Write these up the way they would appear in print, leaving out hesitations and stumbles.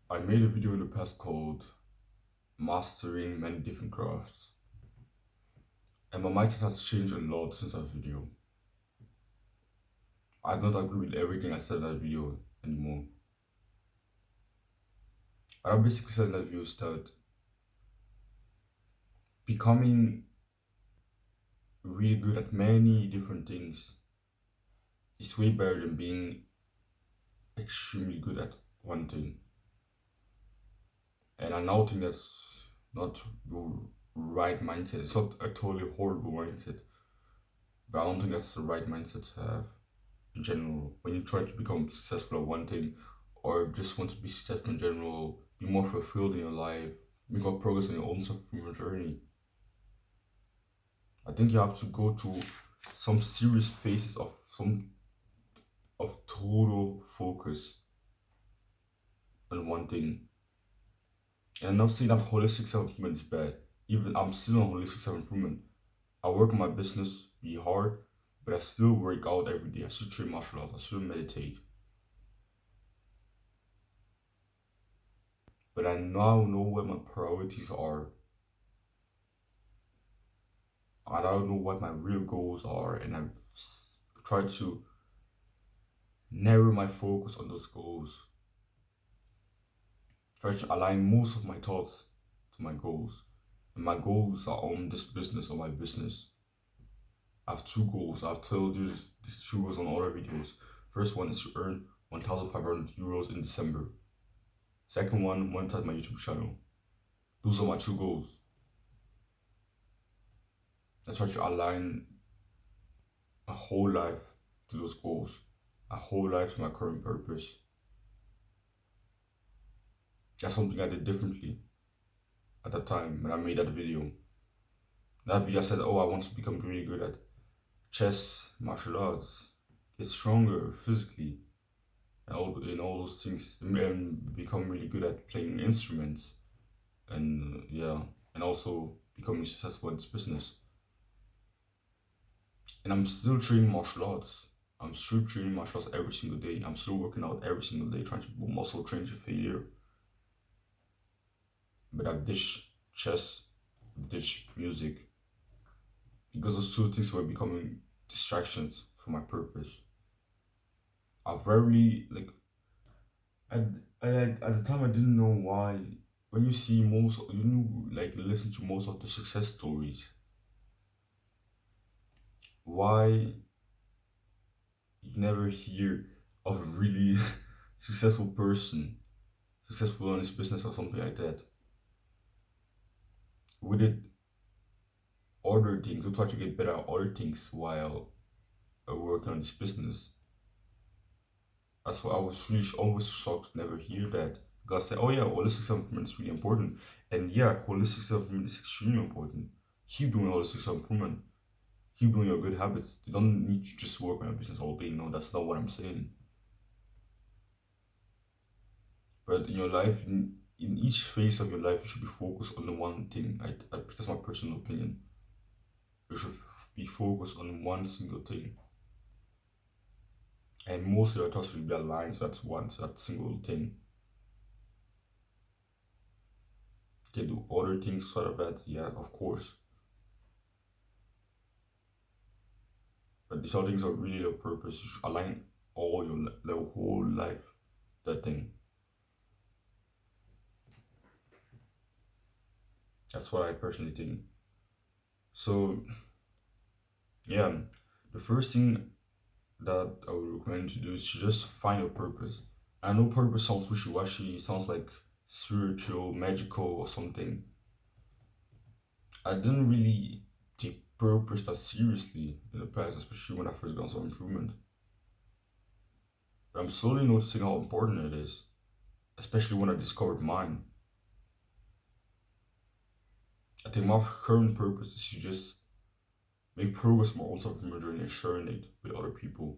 I made a video in the past called Mastering Many Different Crafts, and my mindset has changed a lot since that video. I do not agree with everything I said in that video anymore. What I basically said in that video is that becoming really good at many different things is way better than being extremely good at one thing. And I now think that's not the right mindset. It's not a totally horrible mindset, but I don't think that's the right mindset to have in general. When you try to become successful at one thing, or just want to be successful in general, be more fulfilled in your life, make more progress in your own self-improvement journey, I think you have to go through some serious phases of total focus on one thing. And I'm not saying that holistic self-improvement is bad. Even I'm still on holistic self-improvement. I work on my business really hard, but I still work out every day. I still train martial arts. I still meditate. But I now know what my priorities are. I now know what my real goals are, and I've tried to narrow my focus on those goals. Try to align most of my thoughts to my goals. And my goals are on this business or my business. I have two goals. I've told you these two goals on other videos. First one is to earn 1,500 euros in December. Second one, monetize my YouTube channel. Those are my two goals. I try to align my whole life to those goals, my whole life to my current purpose. That's something I did differently at that time when I made that video. In that video, I said, oh, I want to become really good at chess, martial arts, get stronger physically, and all those things, and become really good at playing instruments, and yeah, and also becoming successful in this business. And I'm still training martial arts. I'm still training martial arts every single day. I'm still working out every single day, trying to build muscle, train to failure. But I've ditched chess, ditched music, because those two things were becoming distractions for my purpose. I very like at at the time I didn't know why. When you see most, listen to most of the success stories, why you never hear of a really successful person, successful in his business or something like that. We did other things, we try to get better at other things while working on this business. That's why I was really always shocked to never hear that. Because I said, oh yeah, holistic self-improvement is really important. And yeah, holistic self-improvement is extremely important. Keep doing holistic self-improvement. Keep doing your good habits. You don't need to just work on your business all day. No, that's not what I'm saying. But in your life, in each phase of your life, you should be focused on the one thing. That's my personal opinion. You should be focused on one single thing. And most of your thoughts should be aligned to that single thing. You can do other things sort of that, yeah, of course. But these other things are really your purpose. You should align the whole life, that thing. That's what I personally think. So yeah, the first thing that I would recommend you to do is to just find your purpose. I know purpose sounds wishy-washy, it sounds like spiritual, magical, or something. I didn't really take purpose that seriously in the past, especially when I first got on some improvement. But I'm slowly noticing how important it is, especially when I discovered mine. I think my current purpose is to just make progress in my own self-improvement journey and sharing it with other people.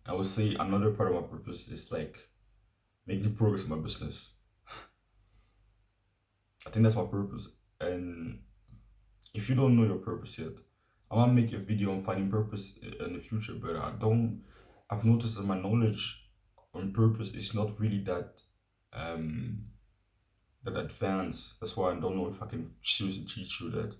I would say another part of my purpose is like making progress in my business. I think that's my purpose. And if you don't know your purpose yet, I want to make a video on finding purpose in the future, but I've noticed that my knowledge on purpose is not really that, um, that advanced. That's why I don't know if I can seriously teach you that,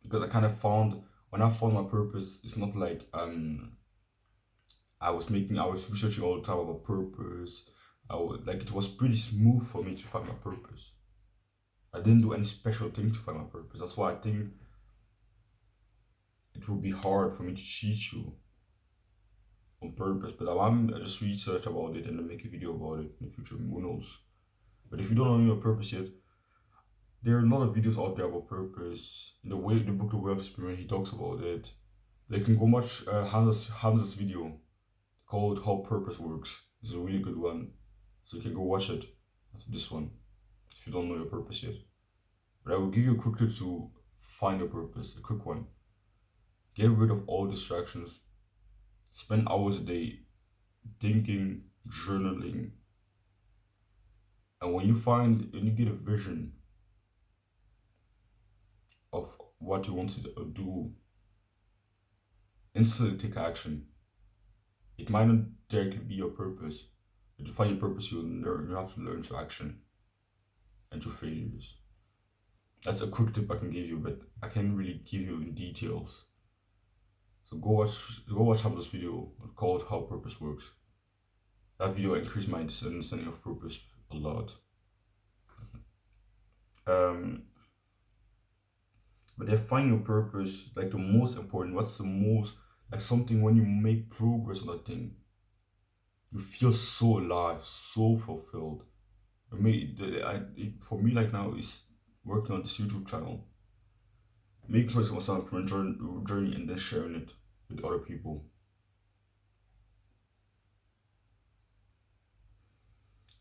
because I kind of found when I found my purpose, it's not like I was researching all the time about purpose. Like it was pretty smooth for me to find my purpose. I didn't do any special thing to find my purpose. That's why I think it would be hard for me to teach you on purpose. But I just research about it and then make a video about it in the future. Who knows? But if you don't know your purpose yet, there are a lot of videos out there about purpose. In the book The Way of Spirit, he talks about it. They can go watch Hamza's video called How Purpose Works. It's a really good one. So you can go watch it after this one if you don't know your purpose yet. But I will give you a quick tip to find your purpose, a quick one. Get rid of all distractions. Spend hours a day thinking, journaling. And when you get a vision of what you want to do, instantly take action. It might not directly be your purpose, but to find your purpose, you have to learn through action and through failures. That's a quick tip I can give you, but I can't really give you in details. So go watch Hamza's video called How Purpose Works. That video increased my understanding of purpose a lot. Um, but then find your purpose, like the most important. What's the most like something when you make progress on that thing, you feel so alive, so fulfilled. For me, like now, is working on this YouTube channel, making myself a journey and then sharing it with other people.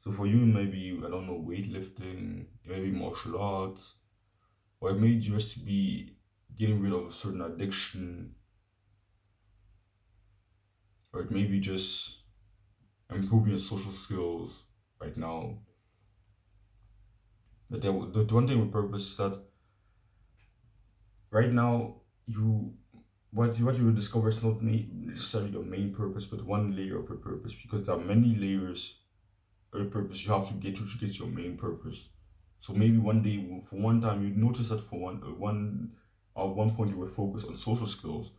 So for you, maybe, I don't know, weightlifting, maybe martial arts, or it may just be getting rid of a certain addiction, or it may be just improving your social skills right now. But the one thing with purpose is that right now you what you will discover is not necessarily your main purpose, but one layer of your purpose, because there are many layers of your purpose you have to get to get your main purpose. So maybe one day, for one time, you notice that for at one point you were focused on social skills,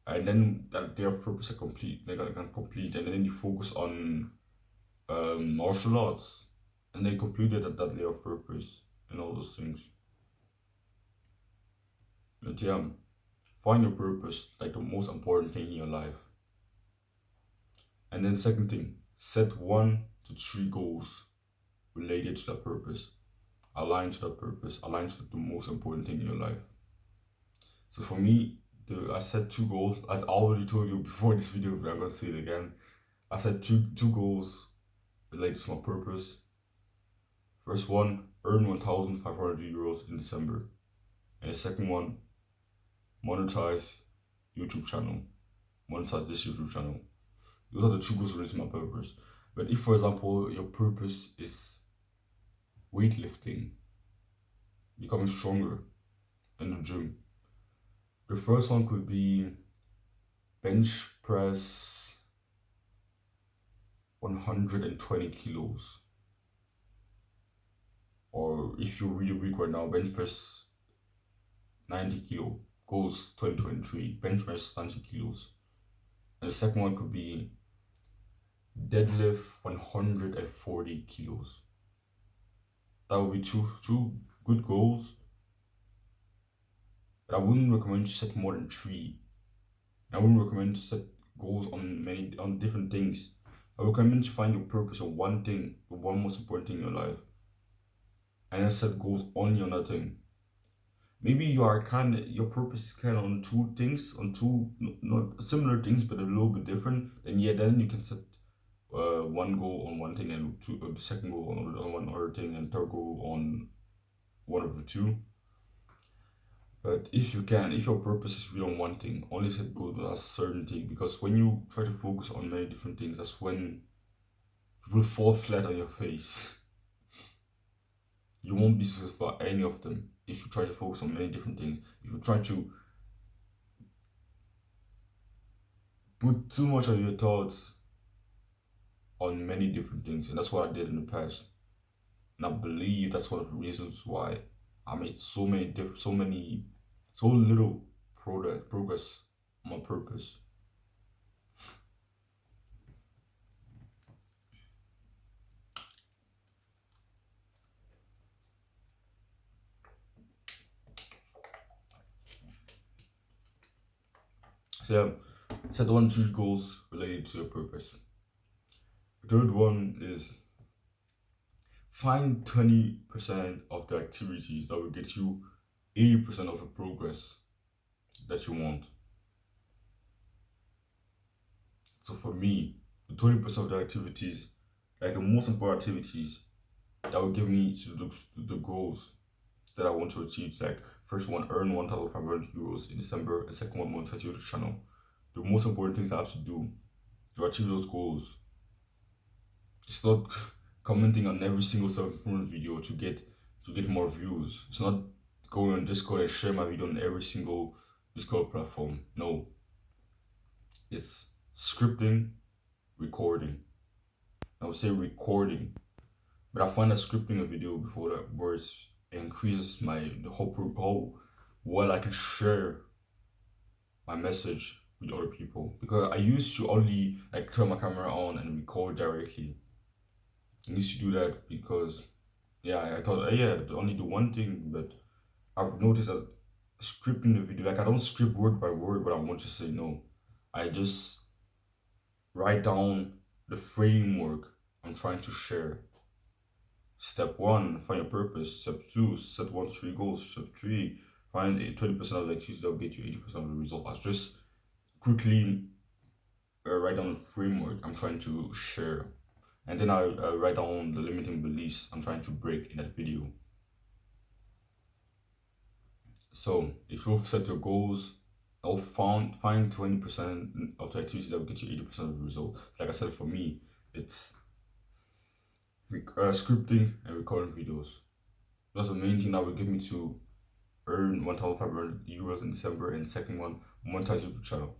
and then that their purpose are complete, they got complete, and then you focus on martial arts, and they completed that layer of purpose and all those things. But yeah, find your purpose, like the most important thing in your life. And then second thing, set 1 to 3 goals related to that purpose, aligned to that purpose, aligned to the most important thing in your life. So for me, I set 2 goals. I already told you before this video, but I'm gonna say it again. I set two goals related to my purpose. First one, earn 1,500 euros in December. And the second one, monetize YouTube channel. Monetize this YouTube channel. Those are the 2 goals related to my purpose. But if, for example, your purpose is weightlifting, becoming stronger in the gym, the first one could be bench press 120 kilos. Or if you're really weak right now, bench press 90 kilo. Goals 2023, bench press 90 kilos. And the second one could be deadlift 140 kilos. That would be two good goals. But I wouldn't recommend to set more than 3. I wouldn't recommend to set goals on different things. I recommend to find your purpose on one thing, the one most important thing in your life, and then set goals only on that thing. Maybe your purpose is kind of on 2 things, on 2 not similar things, but a little bit different. Then then you can set 1 goal on one thing, and the second goal on one other thing, and third goal on one of the 2. But if your purpose is really on one thing, only set goals on a certain thing, because when you try to focus on many different things, that's when you will fall flat on your face. You won't be successful at any of them if you try to focus on many different things. If you try to put too much of your thoughts on many different things, and that's what I did in the past. And I believe that's one of the reasons why I made so little progress on my purpose. So yeah, set one, choose goals related to your purpose. The third one is find 20% of the activities that will get you 80% of the progress that you want. So for me, the 20% of the activities, like the most important activities that will give me to the goals that I want to achieve. Like first one, earn 1,500 euros in December, and second one, monetize your channel. The most important things I have to do to achieve those goals. It's not commenting on every single self-improvement video to get more views. It's not going on Discord and share my video on every single Discord platform. No, it's scripting, recording. I would say recording, but I find that scripting a video before that words increases my the whole well I can share my message with other people, because I used to only like turn my camera on and record directly. I used to do that because yeah, I thought yeah, only the one thing, but I've noticed that scripting the video, like I don't script word by word what I want to say. No, I just write down the framework I'm trying to share. Step one, find your purpose. Step two, set 1 to 3 goals. Step three, find 20% of the activities that will get you 80% of the result. I just quickly write down the framework I'm trying to share, and then I write down the limiting beliefs I'm trying to break in that video. So if you've set your goals, I'll find 20% of the activities that will get you 80% of the result. Like I said, for me, it's scripting and recording videos. That's the main thing that will get me to earn 1,500 euros in December, and second one, monetize YouTube channel.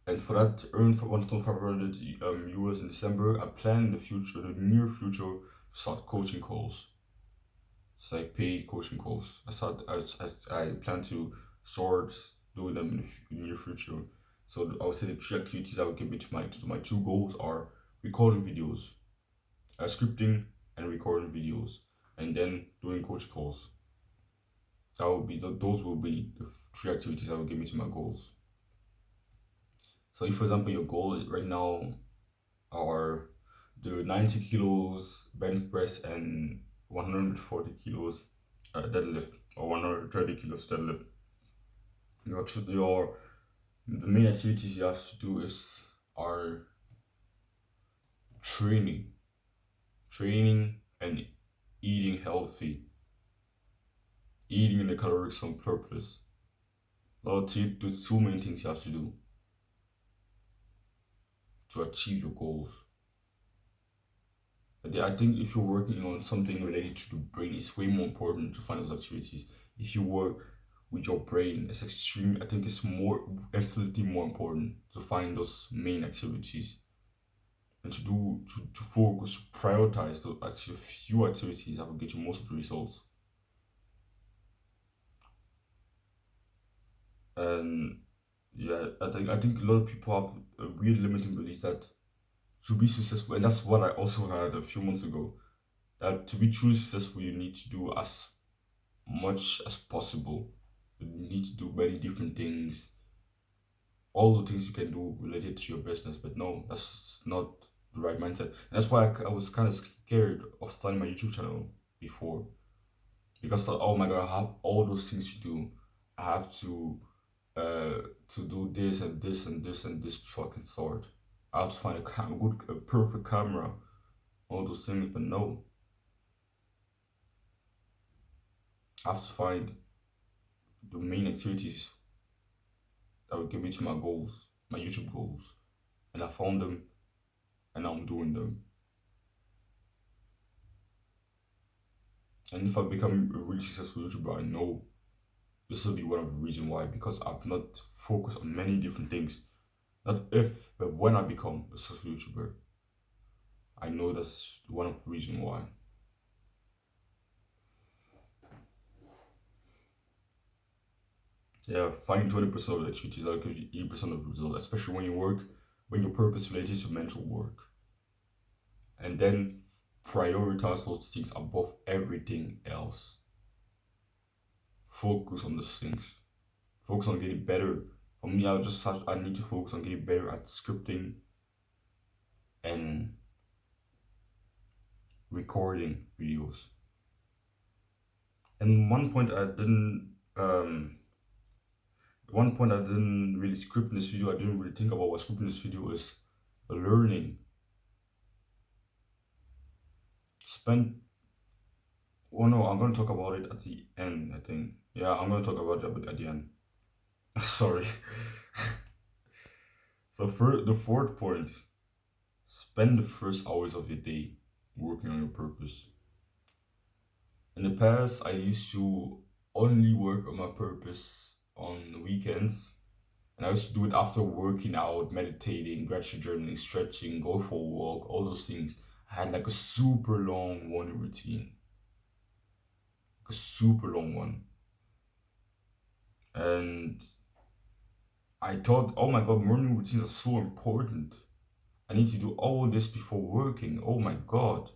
And for that, to earn for 1,500 euros in December, I plan in the future, the near future, to start coaching calls. It's like paid coaching calls. I plan to start doing them in the near future. So I would say the three activities that would get me to my two goals are recording videos, scripting and recording videos, and then doing coach calls. Those will be the three activities that will get me to my goals. So if for example your goal right now are the 90 kilos bench press and 140 kilos deadlift, or 130 kilos deadlift, your the main activities you have to do are training, and eating healthy, eating in the calorics on purpose. Those are the two main things you have to do to achieve your goals. But I think if you're working on something related to the brain, it's way more important to find those activities. If you work with your brain, it's extreme. I think it's infinitely more important to find those main activities, and to focus, to prioritize the actually few activities that will get you most of the results. And yeah, I think a lot of people have a weird limiting belief that to be successful, and that's what I also had a few months ago. That to be truly successful, you need to do as much as possible. You need to do many different things, all the things you can do related to your business. But no, that's not the right mindset. And that's why I was kind of scared of starting my YouTube channel before, because I thought, oh my god, I have all those things to do. I have to do this and this and this and this before I can start. I have to find a perfect camera, all those things. But no, I have to find the main activities that will get me to my goals, my YouTube goals. And I found them, and now I'm doing them. And if I become a really successful YouTuber, I know this will be one of the reasons why, because I've not focused on many different things. Not if, but when I become a successful YouTuber, I know that's one of the reasons why. Yeah, find 20% of the activities that gives you 80% of the result, especially when you work, when your purpose related to mental work. And then prioritize those things above everything else. Focus on those things. Focus on getting better. For me, I need to focus on getting better at scripting and recording videos. And one point I didn't really script in this video, I didn't really think about what scripting this video is learning. Spend Oh no, I'm gonna talk about it at the end, I think. Yeah, I'm gonna talk about it at the end. Sorry. So for the fourth point, spend the first hours of your day working on your purpose. In the past, I used to only work on my purpose on the weekends. And I used to do it after working out, meditating, gratitude journaling, stretching, go for a walk, all those things. I had like a super long morning routine. Like a super long one. And I thought, oh my god, morning routines are so important. I need to do all this before working. Oh my god.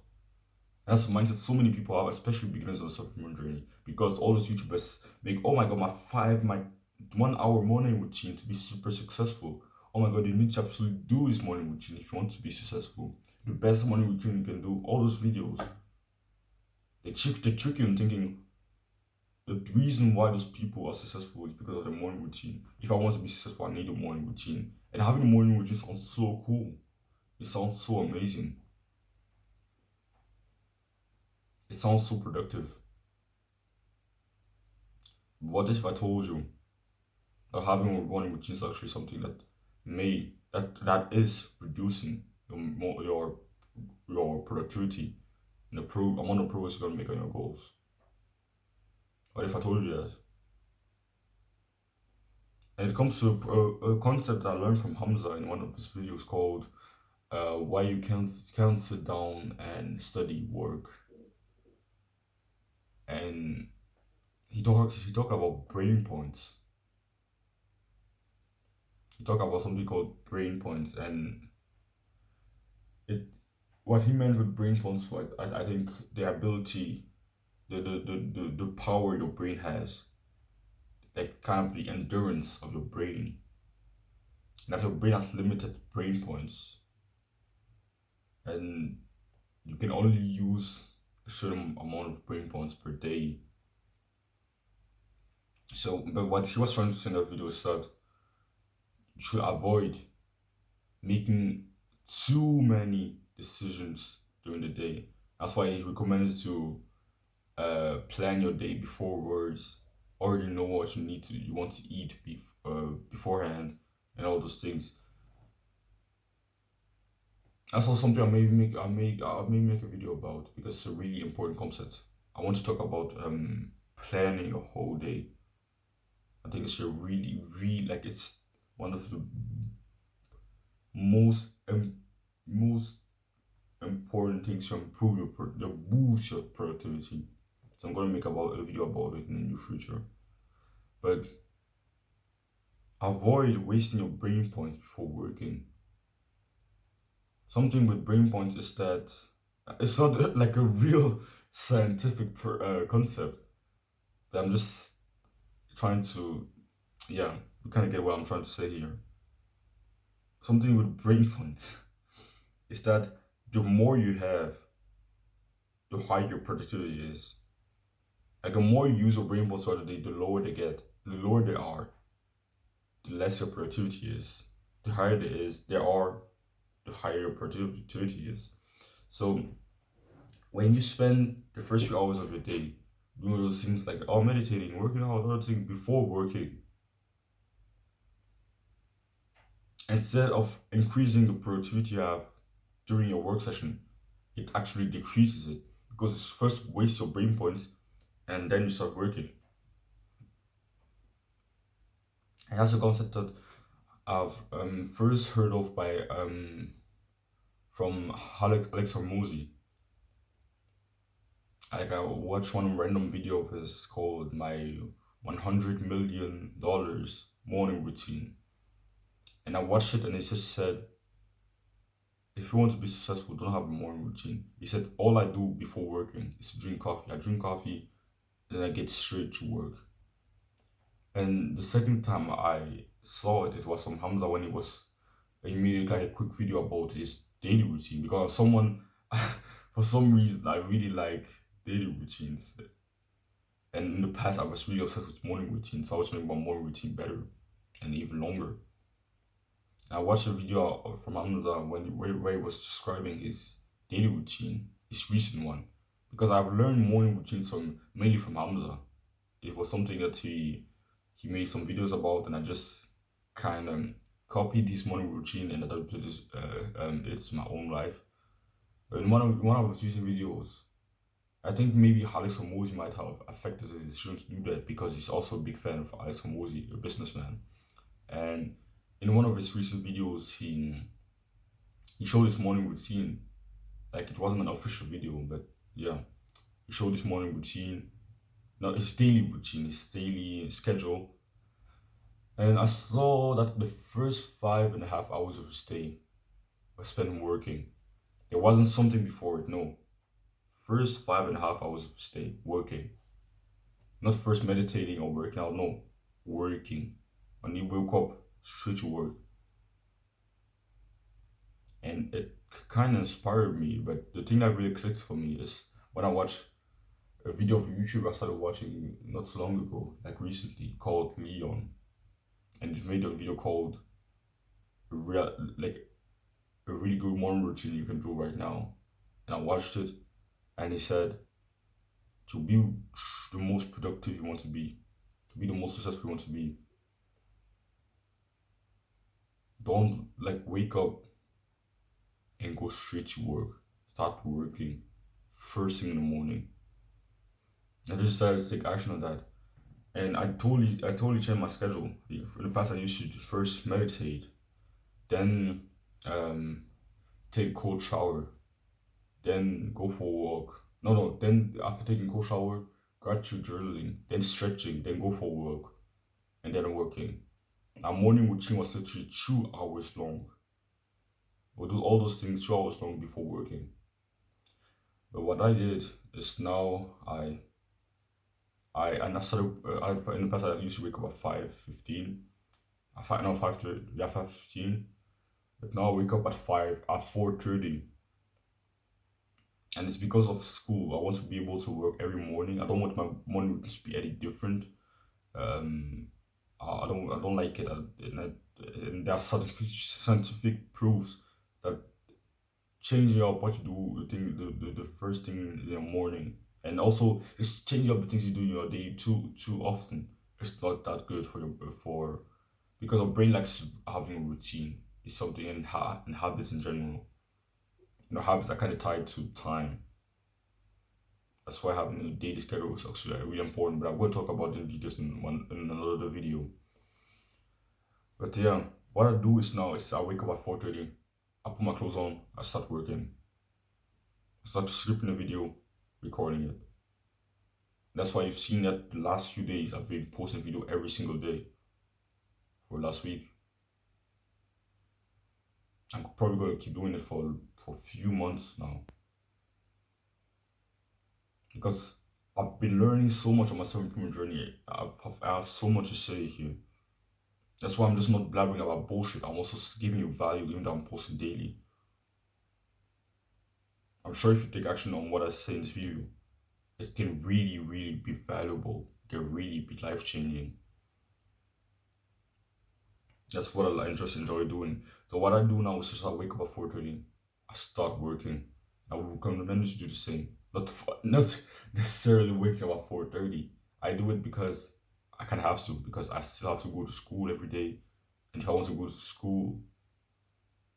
And that's a mindset so many people have, especially beginners on the sophomore journey. Because all those YouTubers make, oh my god, my 1 hour morning routine to be super successful. Oh my god, you need to absolutely do this morning routine if you want to be successful. The best morning routine you can do, all those videos. They trick you in thinking, the reason why those people are successful is because of their morning routine. If I want to be successful, I need a morning routine. And having a morning routine sounds so cool. It sounds so amazing. It sounds so productive. What if I told you that having a morning routine is actually something that is reducing your productivity and the amount of progress you're gonna make on your goals? What if I told you that? And it comes to a concept I learned from Hamza in one of his videos called why you can't sit down and study work. And he talked about brain points. He talked about something called brain points, and it what he meant with brain points was, I think, the ability, the power your brain has, like kind of the endurance of your brain. And that your brain has limited brain points, and you can only use a certain amount of brain points per day. So, but what he was trying to say in that video is that you should avoid making too many decisions during the day. That's why he recommended to plan your day beforewards, already know what you want to eat beforehand, and all those things. That's also something I may make a video about because it's a really important concept. I want to talk about planning your whole day. I think it's a really, really, like, it's one of the most most important things to improve boost your productivity. So I'm gonna make about a video about it in the near future. But avoid wasting your brain points before working. Something with brain points is that it's not like a real scientific concept. But I'm just trying to, yeah, you kind of get what I'm trying to say here. Something with brain points is that the more you have, the higher your productivity is. Like the more you use your brain points throughout the day, the lower they get. The lower they are, the less your productivity is. The higher they are, the higher your productivity is. So when you spend the first few hours of your day doing those things like meditating, working out, other things before working, instead of increasing the productivity you have during your work session, it actually decreases it because it's first waste your brain points and then you start working. And that's a concept that I've first heard of by from Alex Hormozy. Like I watched one random video of his called $100 million morning routine. And I watched it and it just said, if you want to be successful, don't have a morning routine. He said, all I do before working is to drink coffee. I drink coffee, then I get straight to work. And the second time I saw it, it was from Hamza when he made like a quick video about his daily routine because someone, for some reason, I really like daily routines. And in the past, I was really obsessed with morning routines. So I was making my morning routine better and even longer. I watched a video from Hamza where he was describing his daily routine, his recent one, because I've learned morning routines from mainly from Hamza. It was something that he made some videos about, and I just kind of copied his morning routine and adapted it's my own life. In one of his recent videos, I think maybe Alex Hormozi might have affected his decision to do that because he's also a big fan of Alex Hormozi, a businessman. And in one of his recent videos, he showed his morning routine. Like it wasn't an official video, but yeah, he showed his morning routine, not his daily routine, his daily schedule. And I saw that the first 5.5 hours of his day were spent working. There wasn't something before it, no. First 5.5 hours of his day working. Not first meditating or working out, no. Working. When he woke up, straight to work. And it kind of inspired me, but the thing that really clicked for me is when I watched a video of YouTube I started watching not so long ago, like recently, called Leon. And it made a video called like a really good morning routine you can do right now. And I watched it and he said to be the most productive you want to be the most successful you want to be, don't like wake up and go straight to work. Start working first thing in the morning. I just decided to take action on that. And I totally changed my schedule. In the past I used to first meditate, then um take a cold shower, then go for a walk. No, then after taking a cold shower, gratitude journaling, then stretching, then go for a walk, and then working. Our morning routine was literally 2 hours long. We'll do all those things 2 hours long before working. But what I did is now I started in the past I used to wake up at 5:15. I find now 5:30, yeah, 5:15. But now I wake up at 4:30. And it's because of school. I want to be able to work every morning. I don't want my morning routine to be any different. Um, I don't like it. And there are scientific proofs that changing up what you do, the first thing in the morning, and also just changing up the things you do in your day too often. It's not that good for because our brain likes having a routine. It's something in habits in general. Habits are kind of tied to time. That's why having a daily schedule is actually really important. But I'm going to talk about the details in another video. But yeah, what I do is now is I wake up at 4:30. I put my clothes on. I start working. I start scripting a video, recording it. That's why you've seen that the last few days I've been posting video every single day for last week. I'm probably going to keep doing it for a few months now. Because I've been learning so much on my self-improvement journey. I have so much to say here. That's why I'm just not blabbering about bullshit. I'm also giving you value, even though I'm posting daily. I'm sure if you take action on what I say in this video, it can really, really be valuable. It can really be life-changing. That's what I just enjoy doing. So what I do now is just I wake up at 4:30. I start working. I will recommend you to do the same. Not necessarily waking up at 4:30. I do it because I kind of have to, because I still have to go to school every day. And if I want to go to school,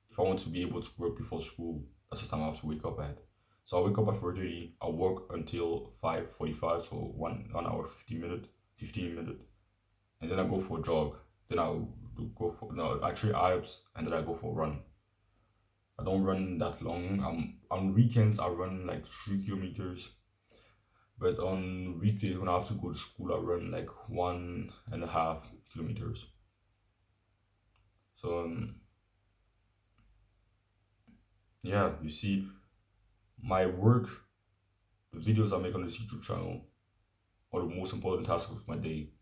if I want to be able to work before school, that's the time I have to wake up at. So I wake up at 4:30. I work until 5:45, so 1 hour 15 minute, and then I go for a jog. Then I train abs, and then I go for a run. I don't run that long. On weekends I run like 3 kilometers. But on weekdays when I have to go to school, I run like 1.5 kilometers. So yeah, you see, my work, the videos I make on this YouTube channel, are the most important task of my day.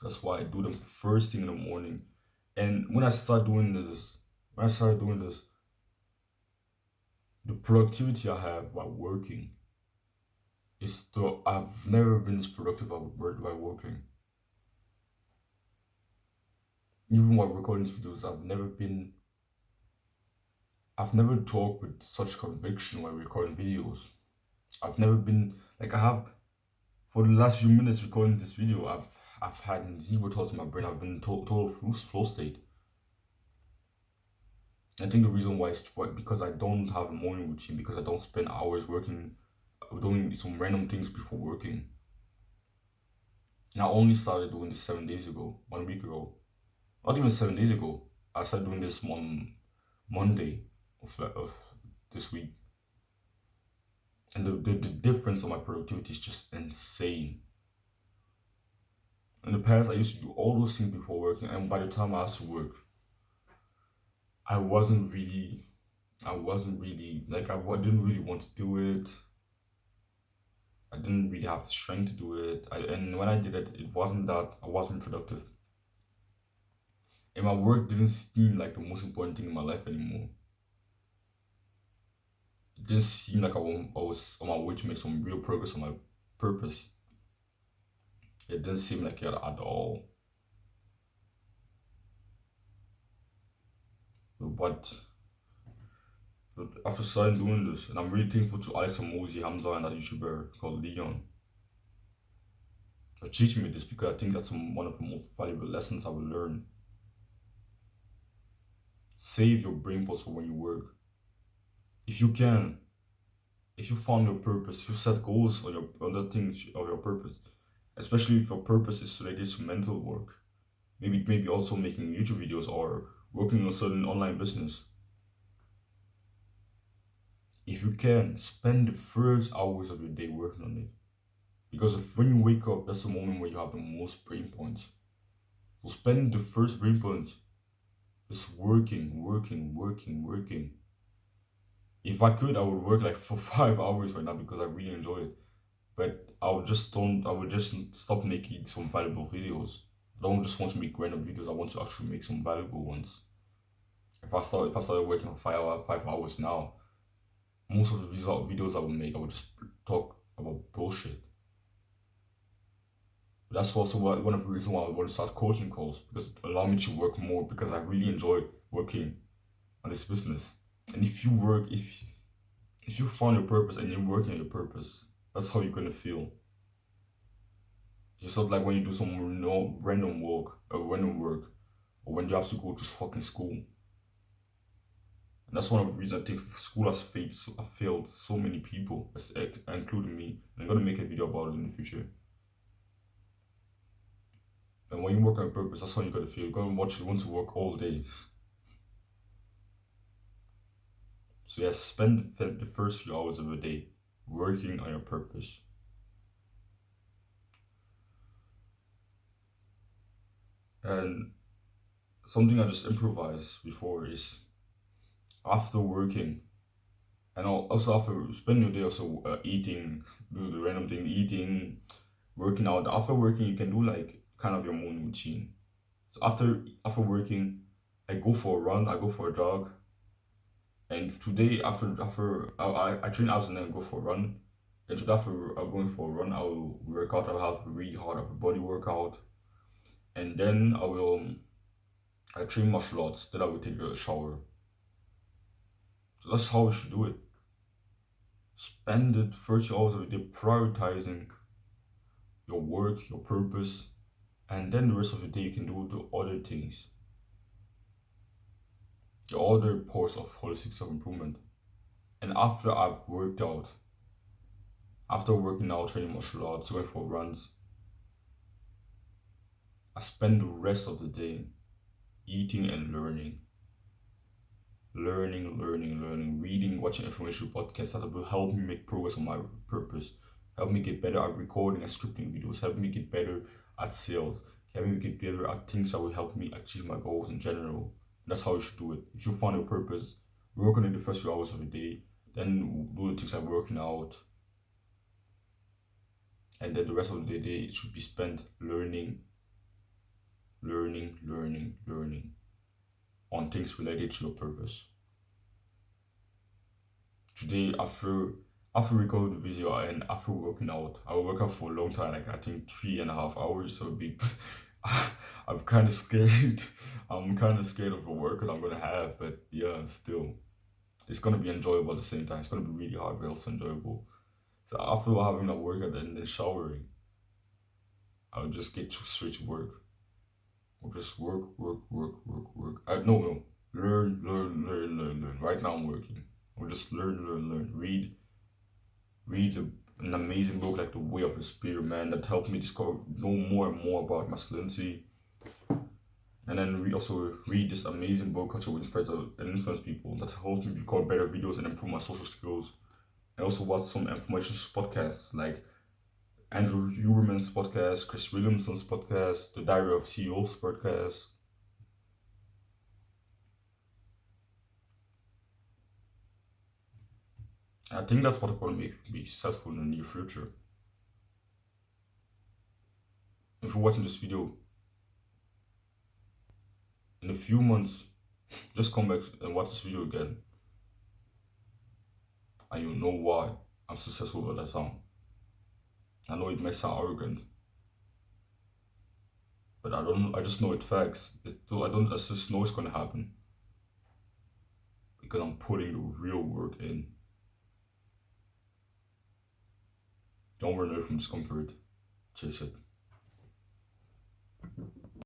That's why I do them first thing in the morning. And when I started doing this, the productivity I have by working is the I've never been this productive by working. Even while recording these videos, I've never talked with such conviction while recording videos. I've never been like I have for the last few minutes recording this video. I've had zero thoughts in my brain. I've been in total flow state. I think the reason why is because I don't have a morning routine, because I don't spend hours working, doing some random things before working. And I only started doing this 7 days ago, 1 week ago. Not even 7 days ago. I started doing this on Monday of this week. And the difference on my productivity is just insane. In the past, I used to do all those things before working, and by the time I had to work, I wasn't really, I wasn't really, like, didn't really want to do it. I didn't really have the strength to do it. And when I did it, I wasn't productive. And my work didn't seem like the most important thing in my life anymore. It didn't seem like I was on my way to make some real progress on my purpose. It didn't seem like it at all. But, but after starting doing this, and I'm really thankful to Alex Mozi, Hamza, and that YouTuber called Leon for teaching me this because I think that's one of the most valuable lessons I will learn. Save your brain pause for when you work. If you can, if you found your purpose, if you set goals on your other things of your purpose, especially if your purpose is related to mental work, maybe also making YouTube videos or working on a certain online business. If you can, spend the first hours of your day working on it. Because when you wake up, that's the moment where you have the most brain points. So spend the first brain points just working, working, working, working. If I could, I would work like for 5 hours right now because I really enjoy it. But I would just stop making some valuable videos. I don't just want to make random videos. I want to actually make some valuable ones. If I started working for 5 hours now, most of the videos I would make, I would just talk about bullshit. But that's also one of the reasons why I want to start coaching calls because it allow me to work more because I really enjoy working on this business. And if you find your purpose and you're working on your purpose, that's how you're gonna feel. It's not like when you do some random work or when you have to go to fucking school. And that's one of the reasons I think school has failed so many people, including me. And I'm gonna make a video about it in the future. And when you work on purpose, that's how you're gonna feel. You're gonna want to work all day. So yeah, spend the first few hours of the day working on your purpose. And something I just improvised before is after working, and also after spending your day also eating, do the random thing, eating, working out. After working, you can do like kind of your morning routine. So after working, I go for a run, I go for a jog, and today after I train out and then go for a run. And today after I'm going for a run, I will work out. I'll have a really hard upper body workout, and then I train martial arts. Then I will take a shower. So that's how we should do it. Spend the first hours of the day prioritizing your work, your purpose, and then the rest of the day you can do the other things, the other parts of holistic self improvement. And after working out, training martial arts, going for runs, I spend the rest of the day eating and learning. learning, reading, watching information podcasts that will help me make progress on my purpose, help me get better at recording and scripting videos, help me get better at sales, help me get better at things that will help me achieve my goals in general. That's how you should do it. If you find a purpose, work on it the first few hours of the day, then do the things like working out, and then the rest of the day it should be spent learning on things related to your purpose. Today, after recording the video and after working out, I will work out for a long time, like I think 3.5 hours. So it'll be, I'm kind of scared. I'm kind of scared of the workout I'm gonna have, but yeah, still, it's gonna be enjoyable at the same time. It's gonna be really hard, but also enjoyable. So after having that workout and then showering, I'll just get straight to work. Or just work. No. Learn. Right now I'm working. Or just learn. Read an amazing book like The Way of the Spear, man, that helped me discover, know more and more about masculinity. And then also read this amazing book, Culture with Friends and Influence People, that helped me record better videos and improve my social skills. I also watched some information podcasts like Andrew Huberman's podcast, Chris Williamson's podcast, the Diary of CEO's podcast. I think that's what's going to make me successful in the near future. If you're watching this video in a few months, just come back and watch this video again, and you'll know why I'm successful at that time. I know it may sound arrogant, but I don't. I just know it facts. I don't. I just know it's gonna happen because I'm putting the real work in. Don't run away from discomfort. Chase it.